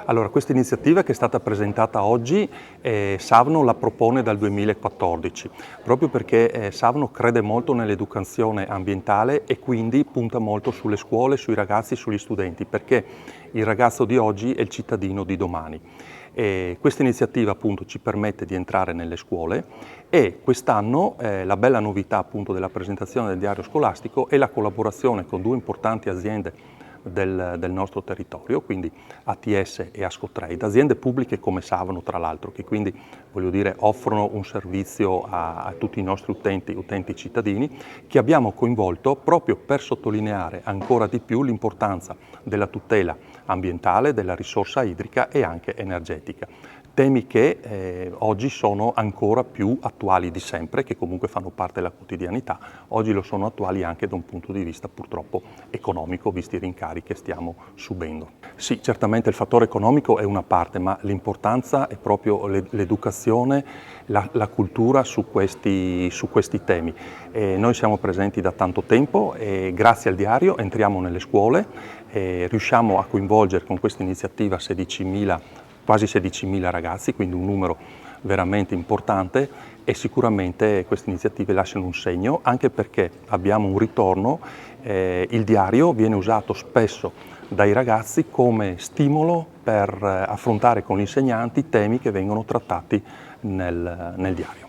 Allora, questa iniziativa che è stata presentata oggi, Savno la propone dal 2014, proprio perché Savno crede molto nell'educazione ambientale e quindi punta molto sulle scuole, sui ragazzi, sugli studenti, perché il ragazzo di oggi è il cittadino di domani. Questa iniziativa appunto ci permette di entrare nelle scuole e quest'anno la bella novità appunto della presentazione del diario scolastico è la collaborazione con due importanti aziende del nostro territorio, quindi ATS e Ascotrade, aziende pubbliche come Savno tra l'altro, che quindi voglio dire offrono un servizio a tutti i nostri utenti cittadini, che abbiamo coinvolto proprio per sottolineare ancora di più l'importanza della tutela ambientale, della risorsa idrica e anche energetica. Temi che oggi sono ancora più attuali di sempre, che comunque fanno parte della quotidianità, oggi lo sono attuali anche da un punto di vista purtroppo economico, visti i rincari che stiamo subendo. Sì, certamente il fattore economico è una parte, ma l'importanza è proprio l'educazione, la cultura su questi temi. Noi siamo presenti da tanto tempo e grazie al diario entriamo nelle scuole, riusciamo a coinvolgere con questa iniziativa quasi 16.000 ragazzi, quindi un numero veramente importante e sicuramente queste iniziative lasciano un segno anche perché abbiamo un ritorno, il diario viene usato spesso dai ragazzi come stimolo per affrontare con gli insegnanti temi che vengono trattati nel diario.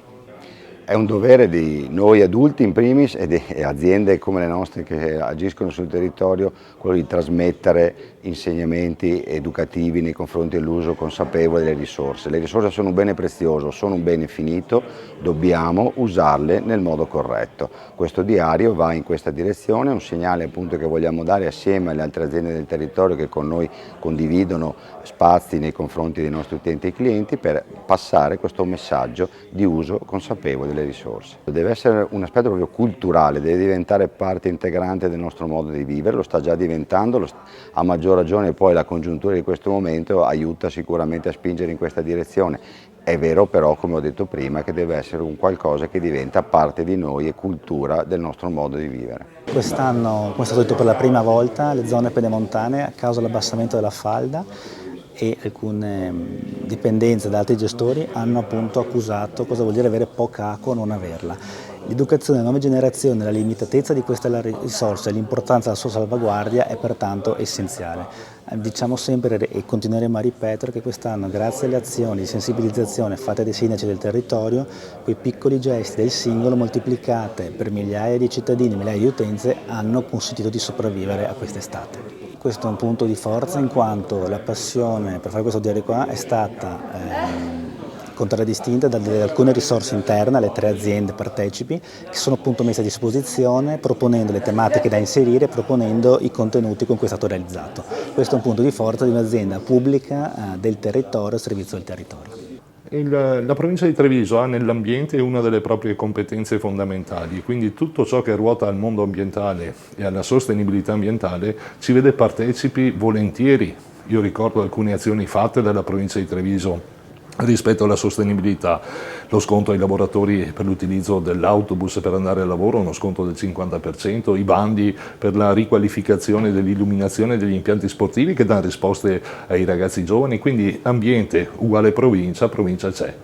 È un dovere di noi adulti in primis e di aziende come le nostre che agiscono sul territorio quello di trasmettere insegnamenti educativi nei confronti dell'uso consapevole delle risorse. Le risorse sono un bene prezioso, sono un bene finito, dobbiamo usarle nel modo corretto. Questo diario va in questa direzione, è un segnale appunto che vogliamo dare assieme alle altre aziende del territorio che con noi condividono spazi nei confronti dei nostri utenti e clienti per passare questo messaggio di uso consapevole delle risorse. Deve essere un aspetto proprio culturale, deve diventare parte integrante del nostro modo di vivere, lo sta già diventando, a maggior ragione poi la congiuntura di questo momento aiuta sicuramente a spingere in questa direzione. È vero però, come ho detto prima, che deve essere un qualcosa che diventa parte di noi e cultura del nostro modo di vivere. Quest'anno, come è stato detto per la prima volta, le zone pedemontane a causa dell'abbassamento della falda e alcune dipendenze da altri gestori hanno appunto accusato cosa vuol dire avere poca acqua o non averla. L'educazione delle nuove generazioni, la limitatezza di questa risorsa e l'importanza della sua salvaguardia è pertanto essenziale. Diciamo sempre e continueremo a ripetere che quest'anno, grazie alle azioni di sensibilizzazione fatte dai sindaci del territorio, quei piccoli gesti del singolo moltiplicate per migliaia di cittadini, migliaia di utenze hanno consentito di sopravvivere a quest'estate. Questo è un punto di forza in quanto la passione per fare questo diario qua è stata contraddistinta da alcune risorse interne alle 3 aziende partecipi che sono appunto messe a disposizione proponendo le tematiche da inserire, proponendo i contenuti con cui è stato realizzato. Questo è un punto di forza di un'azienda pubblica del territorio, a servizio del territorio. La provincia di Treviso ha nell'ambiente una delle proprie competenze fondamentali, quindi tutto ciò che ruota al mondo ambientale e alla sostenibilità ambientale ci vede partecipi volentieri. Io ricordo alcune azioni fatte dalla provincia di Treviso rispetto alla sostenibilità, lo sconto ai lavoratori per l'utilizzo dell'autobus per andare al lavoro, uno sconto del 50%, i bandi per la riqualificazione dell'illuminazione degli impianti sportivi che danno risposte ai ragazzi giovani, quindi ambiente uguale provincia, provincia c'è.